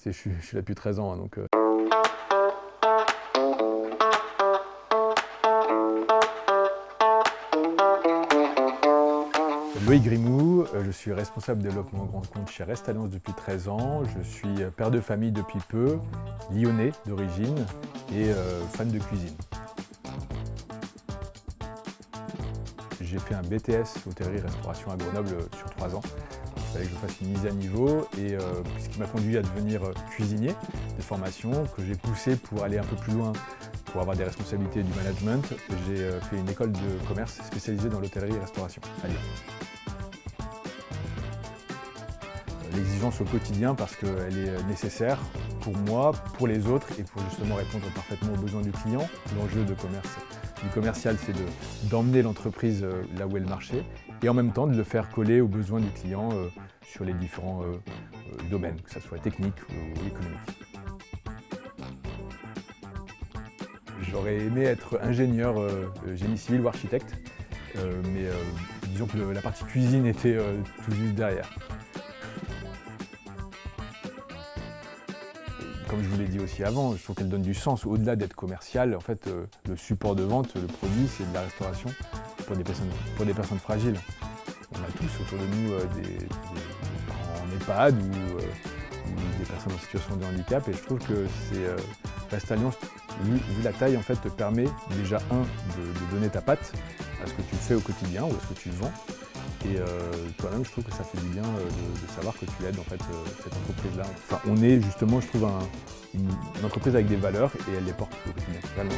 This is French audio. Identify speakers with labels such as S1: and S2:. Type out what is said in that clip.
S1: Je suis là depuis 13 ans, donc... Loïc Grimoux, je suis responsable développement grand compte chez Restalliance depuis 13 ans. Je suis père de famille depuis peu, lyonnais d'origine et fan de cuisine. J'ai fait un BTS hôtellerie-restauration à Grenoble sur 3 ans. Il fallait que je fasse une mise à niveau et ce qui m'a conduit à devenir cuisinier de formation, que j'ai poussé pour aller un peu plus loin, pour avoir des responsabilités et du management. J'ai fait une école de commerce spécialisée dans l'hôtellerie-restauration à Lyon. L'exigence au quotidien parce qu'elle est nécessaire pour moi, pour les autres et pour justement répondre parfaitement aux besoins du client. L'enjeu du commercial, c'est d'emmener l'entreprise là où est le marché et en même temps de le faire coller aux besoins du client sur les différents domaines, que ce soit technique ou économique. J'aurais aimé être ingénieur génie civil ou architecte, mais disons que la partie cuisine était tout juste derrière. Comme je vous l'ai dit aussi avant, je trouve qu'elle donne du sens. Au-delà d'être commercial, en fait, le support de vente, le produit, c'est de la restauration pour des personnes fragiles. On a tous autour de nous des parents en EHPAD ou des personnes en situation de handicap. Et je trouve que Restalliance, vu la taille, en fait, te permet déjà, de donner ta patte à ce que tu fais au quotidien ou à ce que tu vends. Et toi-même, je trouve que ça fait du bien de savoir que tu aides en fait, cette entreprise-là. Enfin, on est justement, je trouve, une entreprise avec des valeurs et elle les porte au quotidien. Vraiment.